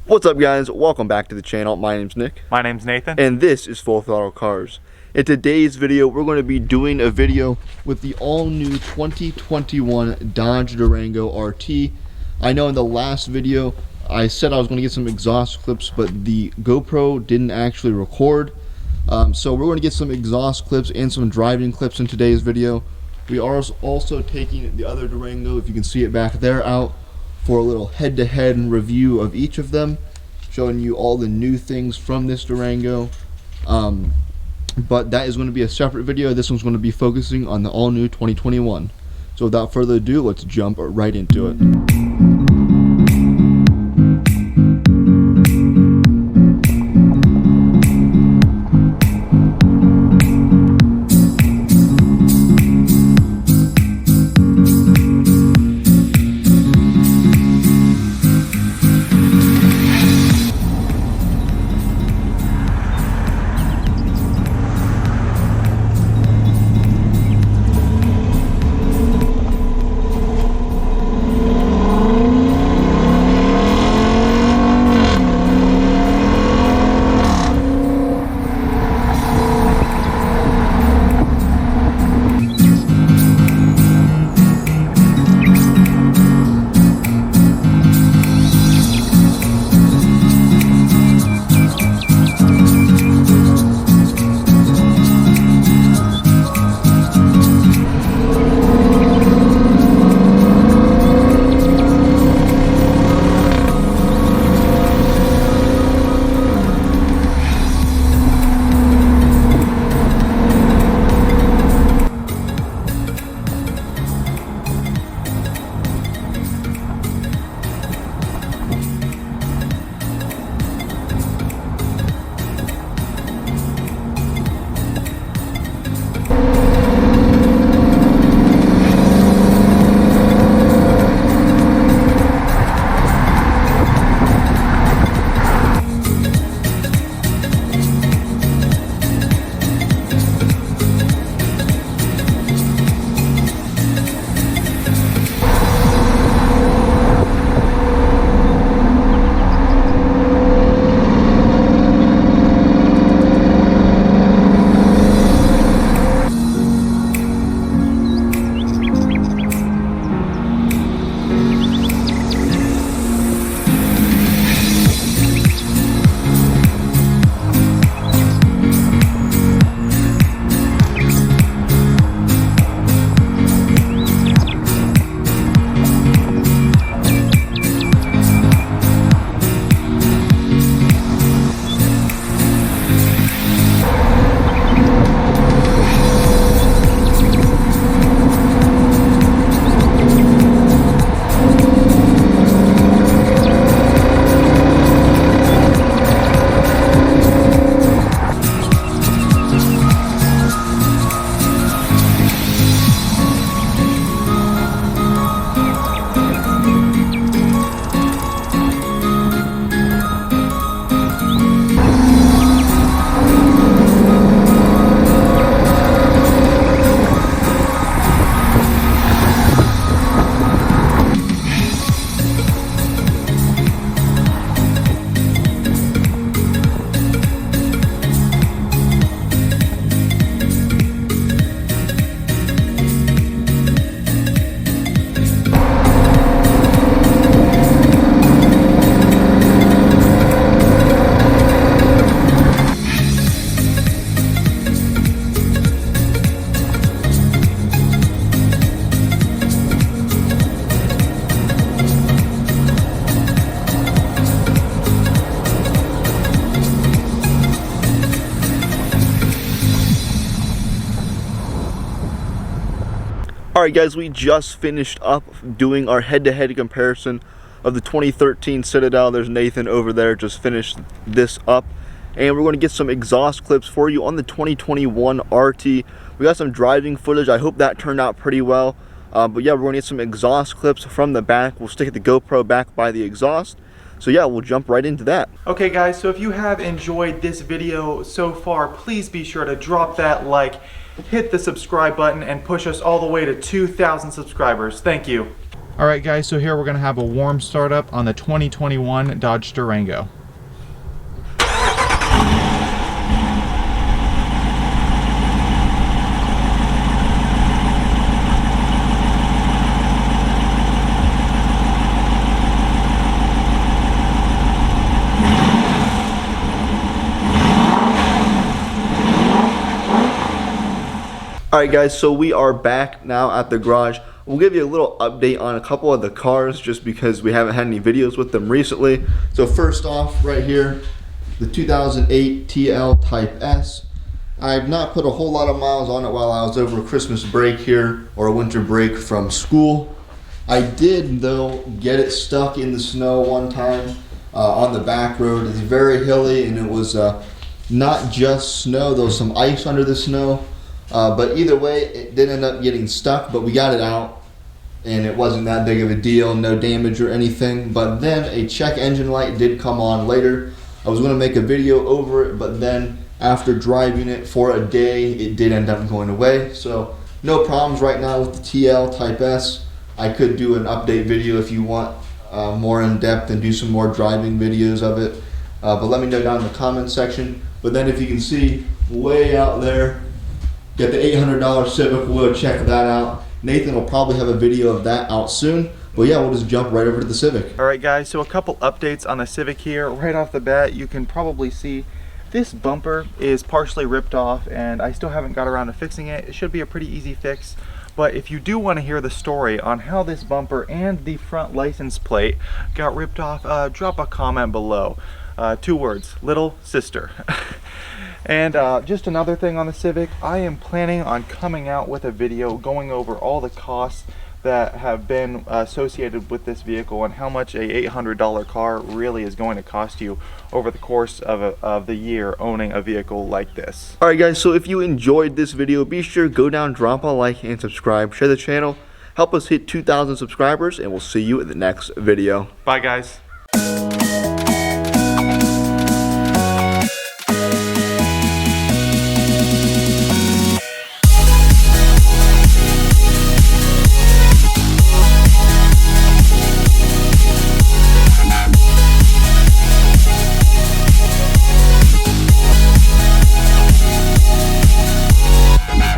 What's up, guys? Welcome back to the channel. My name's Nick. My name's Nathan. And this is Throttle Cars. In today's video, we're going to be doing a video with the all-new 2021 Dodge Durango RT. I know in the last video, I said I was going to get some exhaust clips, but the GoPro didn't actually record. So we're going to get some exhaust clips and some driving clips in today's video. We are also taking the other Durango, if you can see it back there, out for a little head-to-head review of each of them, showing you all the new things from this Durango. But that is going to be a separate video. This one's going to be focusing on the all-new 2021. So without further ado, let's jump right into it. Alright guys, we just finished up doing our head-to-head comparison of the 2013 Citadel. There's Nathan over there, just finished this up. And we're going to get some exhaust clips for you on the 2021 RT. We got some driving footage. I hope that turned out pretty well. But yeah, we're going to get some exhaust clips from the back. We'll stick the GoPro back by the exhaust. So yeah, we'll jump right into that. Okay guys, so if you have enjoyed this video so far, please be sure to drop that like, hit the subscribe button, and push us all the way to 2,000 subscribers. Thank you. All right guys, so here we're gonna have a warm startup on the 2021 Dodge Durango. Alright guys, so we are back now at the garage. We'll give you a little update on a couple of the cars just because we haven't had any videos with them recently. So first off, right here, the 2008 TL Type S. I've not put a whole lot of miles on it while I was over Christmas break here, or a winter break from school. I did though get it stuck in the snow one time on the back road. It's very hilly and it was not just snow, there was some ice under the snow. But either way, it did end up getting stuck, but we got it out and it wasn't that big of a deal, no damage or anything. But then a check engine light did come on later. I was going to make a video over it, but then after driving it for a day, it did end up going away. So no problems right now with the TL Type S. I could do an update video if you want more in depth and do some more driving videos of it. But let me know down in the comments section. But then if you can see way out there, got the $800 Civic. We'll check that out. Nathan will probably have a video of that out soon. But yeah, we'll just jump right over to the Civic. All right guys, so a couple updates on the Civic here. Right off the bat, you can probably see this bumper is partially ripped off and I still haven't got around to fixing it. It should be a pretty easy fix. But if you do want to hear the story on how this bumper and the front license plate got ripped off, drop a comment below. 2 words, little sister. And just another thing on the Civic, I am planning on coming out with a video going over all the costs that have been associated with this vehicle and how much a $800 car really is going to cost you over the course of the year owning a vehicle like this. Alright guys, so if you enjoyed this video, be sure to go down, drop a like and subscribe, share the channel, help us hit 2,000 subscribers, and we'll see you in the next video. Bye guys.